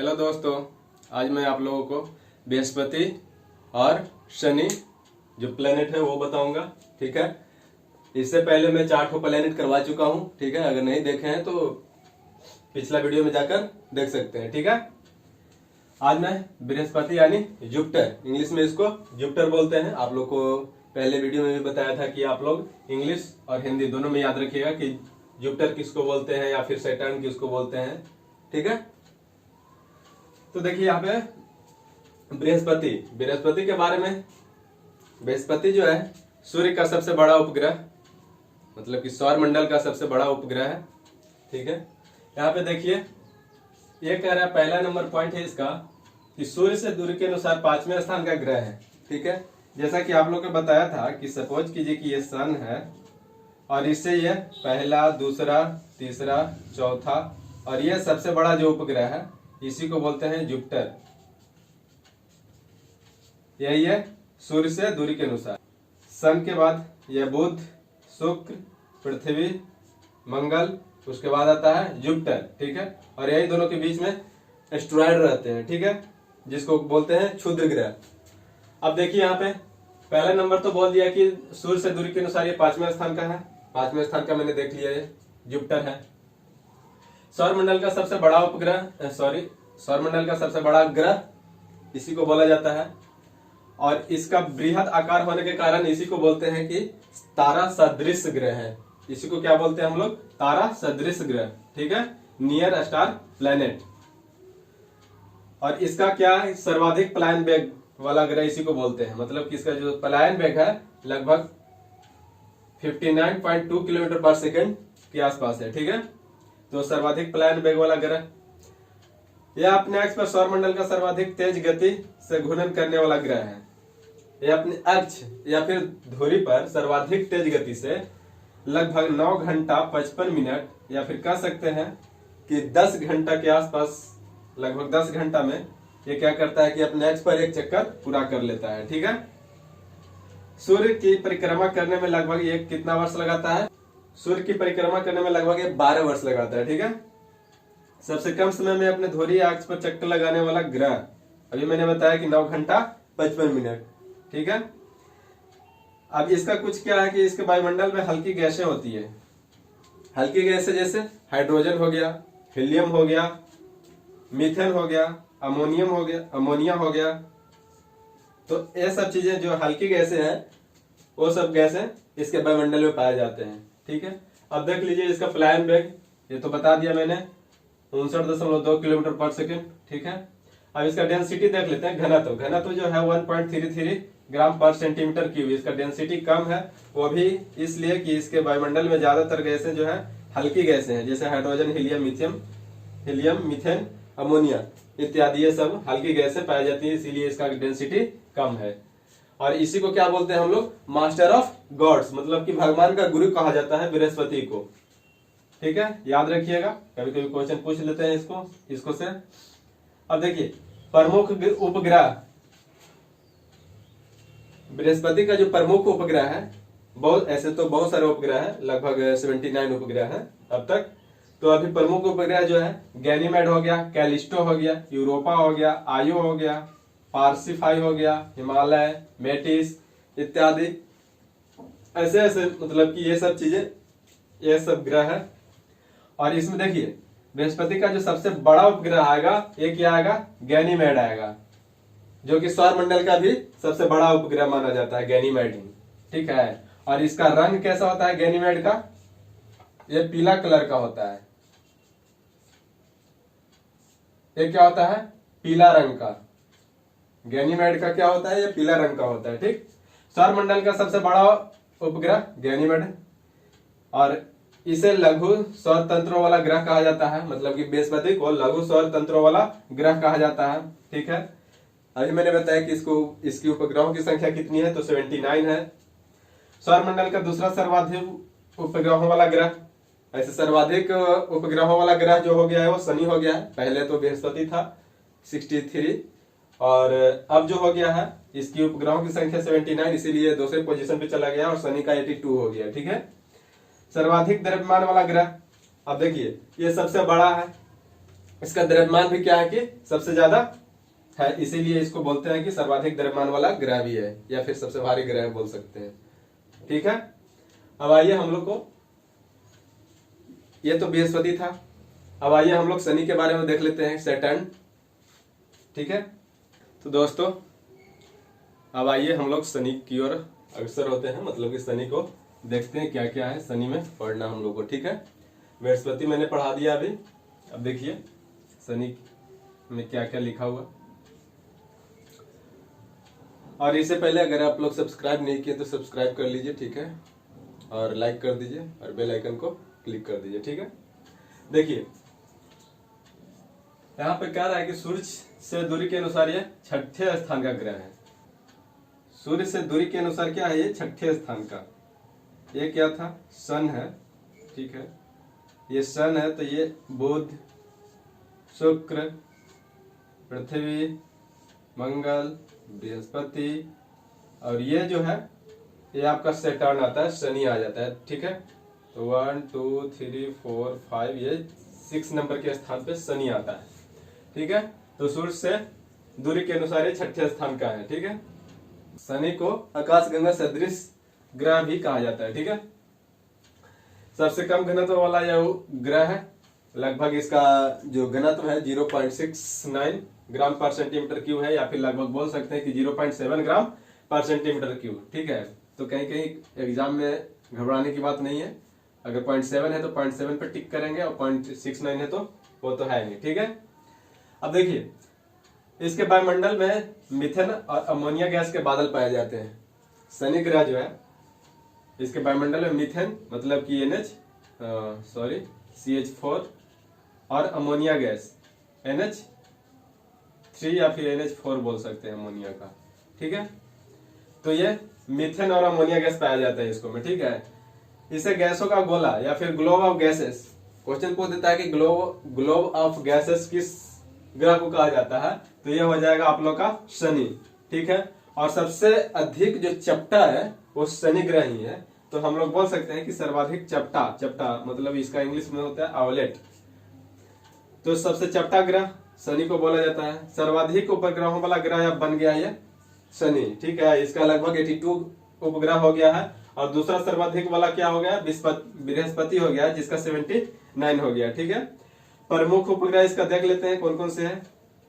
Hello दोस्तों, आज मैं आप लोगों को बृहस्पति और शनि जो प्लेनेट है वो बताऊंगा। ठीक है, इससे पहले मैं 4 ठो प्लेनेट करवा चुका हूं। ठीक है, अगर नहीं देखे हैं तो पिछला वीडियो में जाकर देख सकते हैं। ठीक है, आज मैं बृहस्पति यानी जुपिटर, इंग्लिश में इसको जुपिटर बोलते हैं। आप लोग को पहले वीडियो में भी बताया था कि आप लोग इंग्लिश और हिंदी दोनों में याद रखिएगा कि जुपिटर किसको बोलते हैं या फिर सैटर्न किसको बोलते हैं। ठीक है, तो देखिए यहाँ पे बृहस्पति के बारे में। बृहस्पति जो है सूर्य का सबसे बड़ा उपग्रह, मतलब कि सौर मंडल का सबसे बड़ा उपग्रह है। ठीक है, यहाँ पे देखिए ये कह रहा है, पहला नंबर पॉइंट है इसका कि सूर्य से दूरी के अनुसार 5वें स्थान का ग्रह है। ठीक है, जैसा कि आप लोग को बताया था कि सपोज कीजिए कि ये सन है और इससे ये पहला, दूसरा, तीसरा, चौथा और ये सबसे बड़ा जो उपग्रह है इसी को बोलते हैं जुपिटर। यही है सूर्य से दूरी के अनुसार। सन के बाद यह बुध, शुक्र, पृथ्वी, मंगल, उसके बाद आता है जुपिटर। ठीक है, और यही दोनों के बीच में एस्टेरॉयड रहते हैं। ठीक है, जिसको बोलते हैं क्षुद्र ग्रह। अब देखिए यहाँ पे पहला नंबर तो बोल दिया कि सूर्य से दूरी के अनुसार ये 5वें स्थान का है। 5वें स्थान का मैंने देख लिया, ये जुपिटर है। सौर मंडल का सबसे बड़ा उपग्रह, सौर मंडल का सबसे बड़ा ग्रह इसी को बोला जाता है और इसका बृहद आकार होने के कारण इसी को बोलते हैं कि तारा सदृश ग्रह है। इसी को क्या बोलते हैं हम लोग? तारा सदृश ग्रह। ठीक है, नियर स्टार प्लैनेट। और इसका क्या है? सर्वाधिक पलायन वेग वाला ग्रह इसी को बोलते हैं। मतलब कि इसका जो पलायन वेग है लगभग 59.2 किलोमीटर पर सेकेंड के आसपास है। ठीक है, तो सर्वाधिक पलायन वेग वाला ग्रह यह अपने अक्ष पर सौरमंडल का सर्वाधिक तेज गति से घूर्णन करने वाला ग्रह है। यह अपने अक्ष या फिर धुरी पर सर्वाधिक तेज गति से लगभग 9 घंटा 55 मिनट या फिर कह सकते हैं कि 10 घंटा के आसपास, लगभग 10 घंटा में ये क्या करता है कि अपने अक्ष पर एक चक्कर पूरा कर लेता है। ठीक है, सूर्य की परिक्रमा करने में लगभग ये कितना वर्ष लगाता है? सूर्य की परिक्रमा करने में लगभग 12 वर्ष लगाता है। ठीक है, सबसे कम समय में अपने धुरी अक्ष पर चक्कर लगाने वाला ग्रह अभी मैंने बताया कि 9 घंटा 55 मिनट। ठीक है, अब इसका कुछ क्या है कि इसके वायुमंडल में हल्की गैसें होती है। हल्की गैसें जैसे हाइड्रोजन हो गया, हीलियम हो गया, मीथेन हो गया, अमोनिया हो गया। तो ये सब चीजें जो हल्की गैसें हैं वो सब गैसें इसके वायुमंडल में पाए जाते हैं। ठीक है, अब देख लीजिए इसका पलायन वेग, ये तो बता दिया मैंने, 59.2 किलोमीटर पर सेकेंड। ठीक है, अब इसका डेंसिटी देख लेते हैं। घनत्व जो है 1.33 ग्राम पर सेंटीमीटर क्यूब। इसका डेंसिटी कम है, वो भी इसलिए कि इसके वायुमंडल में ज्यादातर गैसें जो है हल्की गैसें हैं, जैसे हाइड्रोजन, हीलियम, मीथेन, अमोनिया इत्यादि, ये सब हल्की गैसें पाई जाती है, इसीलिए इसका डेंसिटी कम है। और इसी को क्या बोलते हैं हम लोग? मास्टर ऑफ गॉड्स, मतलब कि भगवान का गुरु कहा जाता है बृहस्पति को। ठीक है, याद रखिएगा, कभी कभी क्वेश्चन पूछ लेते हैं इसको से। अब देखिए प्रमुख उपग्रह, बृहस्पति का जो प्रमुख उपग्रह है, ऐसे तो बहुत सारे उपग्रह है, लगभग 79 उपग्रह है अब तक। तो अभी प्रमुख उपग्रह जो है गैनीमेड हो गया, कैलिस्टो हो गया, यूरोपा हो गया, आयो हो गया, पार्सिफाई हो गया, हिमालय, मेटिस इत्यादि। ऐसे मतलब कि ये सब चीजें, ये सब ग्रह है। और इसमें देखिए बृहस्पति का जो सबसे बड़ा उपग्रह आएगा ये क्या आएगा? गैनीमेड आएगा, जो कि सौर मंडल का भी सबसे बड़ा उपग्रह माना जाता है, गैनीमेड ही। ठीक है, और इसका रंग कैसा होता है गैनीमेड का? ये पीला कलर का होता है। ये क्या होता है? पीला रंग का। गैनीमेड का क्या होता है? ये पीला रंग का होता है। ठीक, सौर मंडल का सबसे बड़ा उपग्रह गैनीमेड, और इसे लघु सौर तंत्रों वाला ग्रह कहा जाता है। मतलब कि बृहस्पति को लघु सौर तंत्रों वाला ग्रह कहा जाता है। ठीक है, अभी मैंने बताया कि इसकी उपग्रहों की संख्या कितनी है, तो 79 है। सौर मंडल का दूसरा सर्वाधिक उपग्रहों वाला ग्रह, ऐसे सर्वाधिक उपग्रहों वाला ग्रह जो हो गया है वो शनि हो गया है। पहले तो बृहस्पति था 63, और अब जो हो गया है इसकी उपग्रहों की संख्या 79, इसीलिए दूसरे पोजीशन पे चला गया और शनि का 82 हो गया। ठीक है, सर्वाधिक द्रव्यमान वाला ग्रह, अब देखिए ये सबसे बड़ा है इसका द्रव्यमान भी क्या है कि सबसे ज्यादा है, इसीलिए इसको बोलते हैं कि सर्वाधिक द्रव्यमान वाला ग्रह भी है, या फिर सबसे भारी ग्रह बोल सकते हैं। ठीक है, अब आइए हम लोग को, ये तो बृहस्पति था, अब आइए हम लोग शनि के बारे में देख लेते हैं, सैटर्न। ठीक है, तो दोस्तों अब आइए हम लोग शनि की ओर अग्रसर होते हैं, मतलब कि शनि को देखते हैं क्या क्या है शनि में पढ़ना हम लोग को। ठीक है, बृहस्पति मैंने पढ़ा दिया अभी, अब देखिए शनि में क्या क्या लिखा हुआ। और इससे पहले अगर आप लोग सब्सक्राइब नहीं किए तो सब्सक्राइब कर लीजिए, ठीक है, और लाइक कर दीजिए और बेल आइकन को क्लिक कर दीजिए। ठीक है, देखिए यहाँ पे कह रहा है कि सूर्य से दूरी के अनुसार ये छठे स्थान का ग्रह है। सूर्य से दूरी के अनुसार क्या है, ये छठे स्थान का, ये क्या था, सन है। ठीक है, ये सन है, तो ये बुध, शुक्र, पृथ्वी, मंगल, बृहस्पति, और ये जो है ये आपका सैटर्न आता है, शनि आ जाता है। ठीक है, तो 1 2 3 4 5, ये 6 नंबर के स्थान पे शनि आता है। ठीक है, तो सूर्य से दूरी के अनुसार ये छठे स्थान का है। ठीक है, शनि को आकाशगंगा सदृश ग्रह भी कहा जाता है। ठीक है, सबसे कम घनत्व वाला यह ग्रह है, लगभग इसका जो घनत्व है 0.69 ग्राम पर सेंटीमीटर क्यूब है, या फिर लगभग बोल सकते हैं कि 0.7 ग्राम पर सेंटीमीटर क्यूब। ठीक है, तो कहीं कहीं एग्जाम में घबराने की बात नहीं है, अगर 0.7 है तो 0.7 पे टिक करेंगे, और 0.69 है तो वो तो है नहीं। ठीक है, अब देखिए इसके वायुमंडल में मीथेन और अमोनिया गैस के बादल पाए जाते हैं। शनि ग्रह जो है इसके वायुमंडल में मीथेन मतलब कि CH4 और अमोनिया गैस NH3 या फिर NH4 बोल सकते हैं अमोनिया का। ठीक है, तो ये मीथेन और अमोनिया गैस पाया जाता है इसको में। ठीक है, इसे गैसों का गोला या फिर ग्लोब ऑफ गैसेस, क्वेश्चन पूछ देता है कि ग्लोब ऑफ गैसेस किस ग्रह को कहा जाता है, तो ये हो जाएगा आप लोग का शनि। ठीक है, और सबसे अधिक जो चपटा है वो शनि ग्रह ही है, तो हम लोग बोल सकते हैं कि सर्वाधिक चपटा मतलब इसका इंग्लिश में होता है आउलेट, तो सबसे चपटा ग्रह शनि को बोला जाता है। सर्वाधिक उपग्रहों वाला ग्रह अब बन गया ये शनि। ठीक है, इसका लगभग 82 उपग्रह हो गया है, और दूसरा सर्वाधिक वाला क्या हो गया, बृहस्पति हो गया, जिसका 79 हो गया। ठीक है, प्रमुख उपग्रह इसका देख लेते हैं कौन कौन से हैं।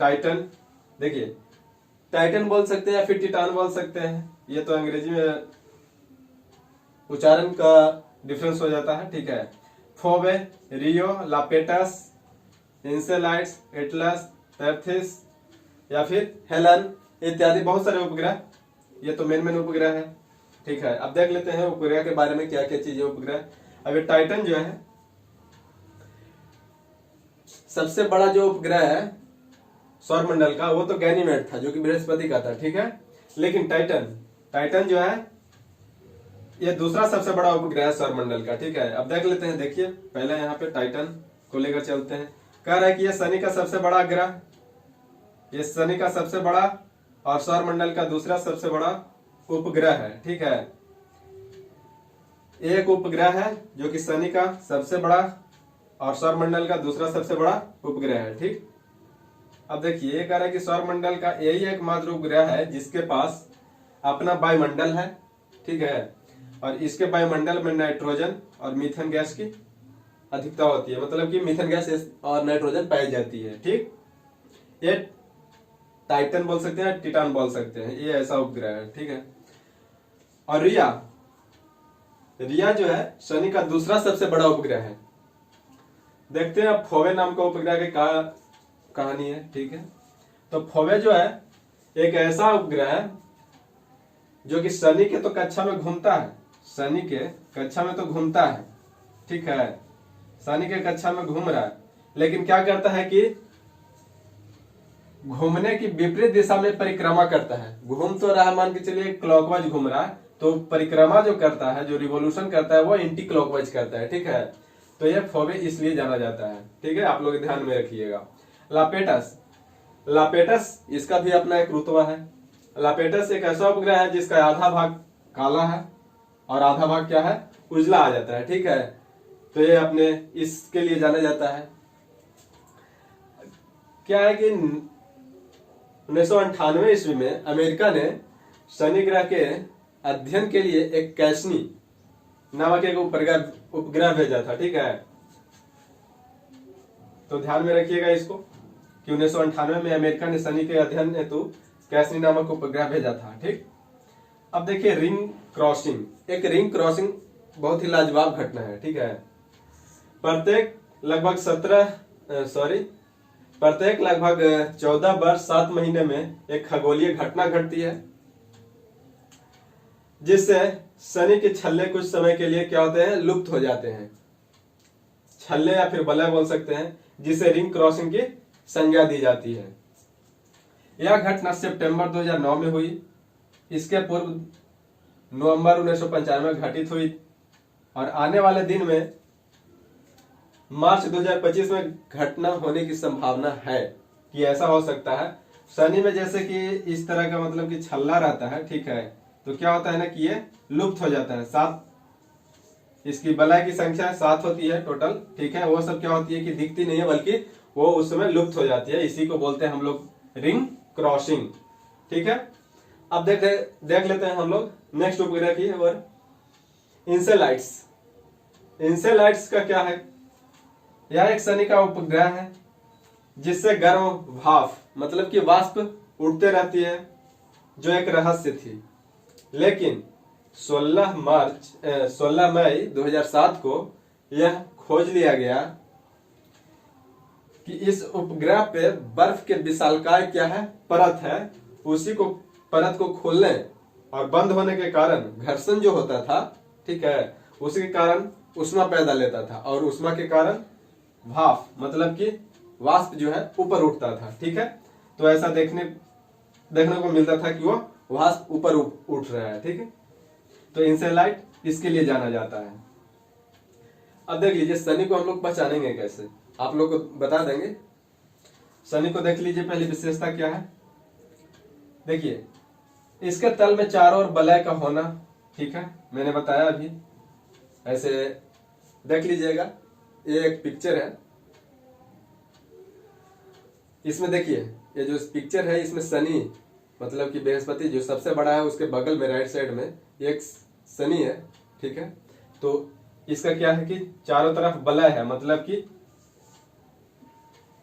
टाइटन, देखिए टाइटन बोल सकते हैं या फिर टिटान बोल सकते हैं, ये तो अंग्रेजी में उच्चारण का डिफरेंस हो जाता है। ठीक है, फोबे, रियो, लापेटस, इंसेलाइट्स, एटलस, थेथिस या फिर हेलन इत्यादि बहुत सारे उपग्रह, ये तो मेन उपग्रह है। ठीक है, अब देख लेते हैं उपग्रह के बारे में क्या क्या चीजें उपग्रह। अभी टाइटन जो है सबसे बड़ा जो उपग्रह है सौरमंडल का, वो तो गैनीमेड था जो कि बृहस्पति का था। ठीक है, लेकिन टाइटन जो है ये दूसरा सबसे बड़ा उपग्रह है सौरमंडल का। ठीक है, अब देख लेते हैं, देखिए पहले यहाँ पे टाइटन को लेकर चलते हैं। कह रहा है कि ये शनि का सबसे बड़ा ग्रह, ये शनि का सबसे बड़ा और सौरमंडल का दूसरा सबसे बड़ा उपग्रह है। ठीक है, एक उपग्रह है जो कि शनि का सबसे बड़ा और सौरमंडल का दूसरा सबसे बड़ा उपग्रह है। ठीक, अब देखिए ये कह रहा है कि सौरमंडल का यही एकमात्र उपग्रह है जिसके पास अपना वायुमंडल है। ठीक है, और इसके वायुमंडल में नाइट्रोजन और मीथेन गैस की अधिकता होती है, मतलब कि मीथेन गैस और नाइट्रोजन पाई जाती है। ठीक, ये टाइटन बोल सकते हैं, टिटान बोल सकते हैं, ये ऐसा उपग्रह है। ठीक है, और रिया जो है शनि का दूसरा सबसे बड़ा उपग्रह है। देखते हैं अब फोबे नाम का उपग्रह की कहानी है। ठीक है, तो फोबे जो है एक ऐसा उपग्रह है जो कि शनि के तो कक्षा में घूमता है, शनि के कक्षा में तो घूमता है। ठीक है, शनि के कक्षा में घूम रहा है, लेकिन क्या करता है कि घूमने की विपरीत दिशा में परिक्रमा करता है। घूम तो रहा, मान के चलिए क्लॉकवाइज घूम रहा है, तो परिक्रमा जो करता है, जो रिवोल्यूशन करता है, वो एंटी क्लॉकवाइज करता है। ठीक है, तो ये फोबे इसलिए जाना जाता है। ठीक है, आप लोग ध्यान में रखिएगा। लापेटस इसका भी अपना एक रुतबा है। लापेटस एक ऐसा उपग्रह है जिसका आधा भाग काला है और आधा भाग क्या है, उजला आ जाता है। ठीक है, तो ये अपने इसके लिए जाना जाता है। क्या है कि 1998 ईस्वी में अमेरिका ने शनि ग्रह के अध्ययन के लिए एक कैसनी नामक एक उपग्रह भेजा था। ठीक है, तो ध्यान में रखिएगा इसको कि 1998 में अमेरिका ने शनि के अध्ययन हेतु कैसनी नामक उपग्रह भेजा था। ठीक, अब देखिए रिंग क्रॉसिंग। एक रिंग क्रॉसिंग बहुत ही लाजवाब घटना है। ठीक है, प्रत्येक लगभग 14 वर्ष 7 महीने में एक खगोलीय घटना घटती है, जिससे शनि के छल्ले कुछ समय के लिए क्या होते हैं, लुप्त हो जाते हैं। छल्ले या फिर वलय बोल सकते हैं, जिसे रिंग क्रॉसिंग की संज्ञा दी जाती है। यह घटना सितंबर 2009 में हुई। इसके पूर्व नवंबर 1995 में घटित हुई और आने वाले दिन में मार्च 2025 में घटना होने की संभावना है कि ऐसा हो सकता है। शनि में जैसे कि इस तरह का मतलब कि छल्ला रहता है। ठीक है, तो क्या होता है ना कि ये लुप्त हो जाता है। 7 इसकी वलय की संख्या 7 होती है टोटल। ठीक है, वो सब क्या होती है कि दिखती नहीं है, बल्कि वो उस समय लुप्त हो जाती है। इसी को बोलते हैं हम लोग रिंग क्रॉसिंग। ठीक है, अब देख लेते हैं हम लोग नेक्स्ट उपग्रह की और इंसेलाइट्स। इंसेलाइट्स का क्या है, यह एक शनि का उपग्रह है जिससे गर्म भाप मतलब कि वाष्प उड़ते रहती है, जो एक रहस्य थी। लेकिन 16 मई 2007 को यह खोज लिया गया कि इस उपग्रह पे बर्फ के विशालकाय क्या है, परत है। उसी को परत को खोलने और बंद होने के कारण घर्षण जो होता था, ठीक है, उसी के कारण उष्मा पैदा लेता था और उष्मा के कारण भाप मतलब कि वाष्प जो है ऊपर उठता था। ठीक है, तो ऐसा देखने को मिलता था कि वो वाष्प ऊपर उठ रहा है। ठीक है, तो इंसेलाइट इसके लिए जाना जाता है। अब देख लीजिए शनि को हम लोग पहचानेंगे कैसे, आप लोग को बता देंगे। शनि को देख लीजिए, पहली विशेषता क्या है, देखिए इसके तल में चारों ओर वलय का होना। ठीक है, मैंने बताया अभी, ऐसे देख लीजिएगा। ये एक पिक्चर है, इसमें देखिए ये जो पिक्चर है इसमें शनि मतलब कि बृहस्पति जो सबसे बड़ा है, उसके बगल में राइट साइड में एक शनि है। ठीक है, तो इसका क्या है कि चारों तरफ वलय है मतलब कि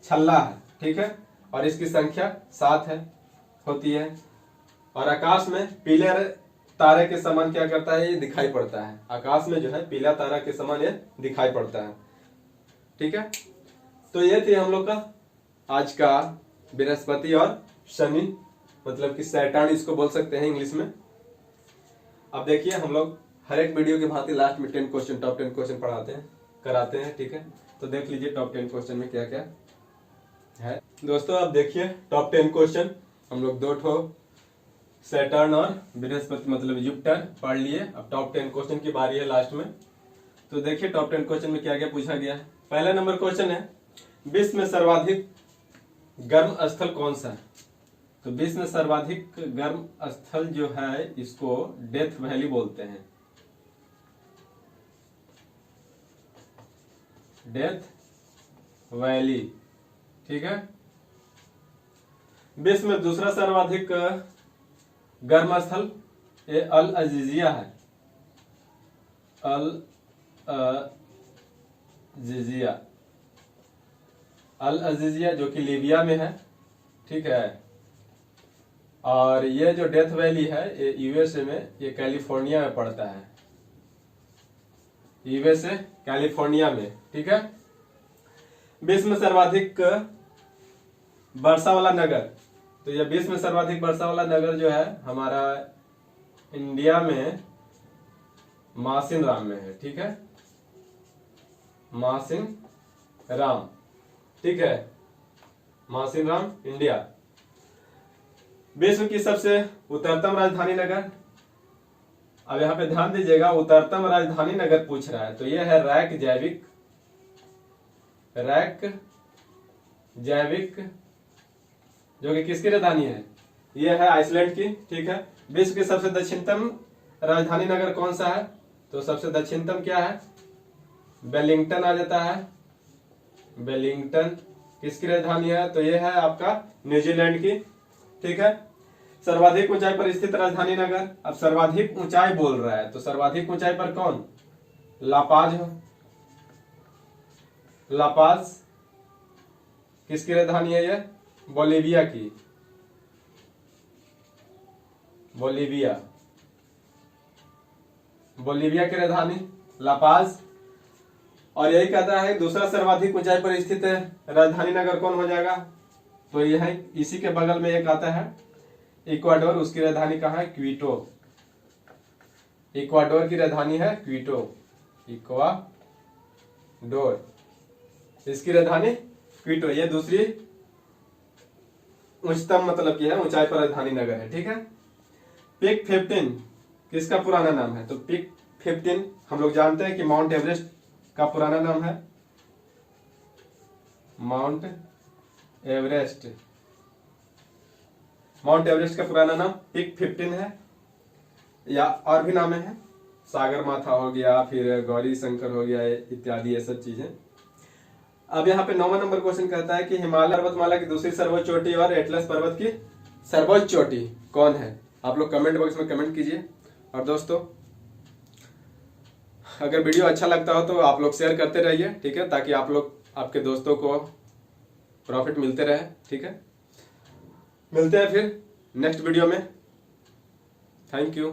छल्ला है। ठीक है, और इसकी संख्या 7 होती है और आकाश में पीले तारे के समान क्या करता है, ये दिखाई पड़ता है। आकाश में जो है पीला तारा के समान ये दिखाई पड़ता है। ठीक है, तो ये थी हम लोग का आज का बृहस्पति और शनि मतलब कि सैटर्न इसको बोल सकते हैं इंग्लिश में। अब देखिए हम लोग हर एक वीडियो की भांति लास्ट में 10 क्वेश्चन, टॉप 10 क्वेश्चन कराते हैं। ठीक है, तो देख लीजिए टॉप 10 क्वेश्चन में क्या क्या है। दोस्तों अब देखिए टॉप 10 क्वेश्चन हम लोग 2 सैटर्न और बृहस्पति मतलब जुपिटर पढ़ लिए। अब टॉप 10 क्वेश्चन की बारी है लास्ट में। तो देखिए टॉप 10 क्वेश्चन में क्या क्या पूछा गया है। पहला नंबर क्वेश्चन है, विश्व में सर्वाधिक गर्म स्थल कौन सा है। तो विश्व में सर्वाधिक गर्म स्थल जो है इसको डेथ वैली बोलते हैं। Death valley. ठीक है, विश्व में दूसरा सर्वाधिक गर्म स्थल ये अल अजीजिया है। अल अजीजिया जो कि लीबिया में है। ठीक है, और ये जो डेथ वैली है ये यूएसए में, ये कैलिफोर्निया में पड़ता है। यूएसए कैलिफोर्निया में। ठीक है, विश्व में सर्वाधिक वर्षा वाला नगर, तो यह विश्व में सर्वाधिक वर्षा वाला नगर जो है हमारा इंडिया में मासिनराम में है। ठीक है, मासिनराम। ठीक है, मासिनराम इंडिया। विश्व की सबसे उत्तरतम राजधानी नगर, अब यहां पे ध्यान दीजिएगा, उत्तरतम राजधानी नगर पूछ रहा है, तो यह है रैकजैविक जो कि किसकी राजधानी है, यह है आइसलैंड की। ठीक है, विश्व की सबसे दक्षिणतम राजधानी नगर कौन सा है, तो सबसे दक्षिणतम क्या है, वेलिंगटन आ जाता है। वेलिंगटन किसकी राजधानी है? तो ये है आपका न्यूजीलैंड की। ठीक है। सर्वाधिक ऊंचाई पर स्थित राजधानी नगर। अब सर्वाधिक ऊंचाई बोल रहा है, तो सर्वाधिक ऊंचाई पर कौन? लापाज हो। लापाज किसकी राजधानी है? ये बोलिविया की। बोलिविया, बोलिविया की राजधानी लापाज। और यही कहता है दूसरा सर्वाधिक ऊंचाई पर स्थित राजधानी नगर कौन हो जाएगा? तो यह है, इसी के बगल में एक आता है इक्वाडोर। उसकी राजधानी कहाँ है? क्विटो। इक्वाडोर की राजधानी है क्विटो। इक्वाडोर, इसकी राजधानी क्विटो। ये दूसरी उच्चतम मतलब की है, ऊंचाई पर राजधानी नगर है। ठीक है। पिक 15 किसका पुराना नाम है? तो पिक 15 हम लोग जानते हैं कि माउंट एवरेस्ट का पुराना नाम है। माउंट एवरेस्ट, माउंट एवरेस्ट का पुराना नाम पिक 15 है, या और भी नाम है, सागर माथा हो गया, फिर गौरी शंकर हो गया, इत्यादि ये सब चीजें। अब यहाँ पे 9वां नंबर क्वेश्चन कहता है कि हिमालय पर्वतमाला की दूसरी सर्वोच्च चोटी और एटलस पर्वत की सर्वोच्च चोटी कौन है? आप लोग कमेंट बॉक्स में कमेंट कीजिए। और दोस्तों, अगर वीडियो अच्छा लगता हो तो आप लोग शेयर करते रहिए। ठीक है, ताकि आप लोग आपके दोस्तों को प्रॉफिट मिलते रहे। ठीक है, मिलते हैं फिर नेक्स्ट वीडियो में। Thank you.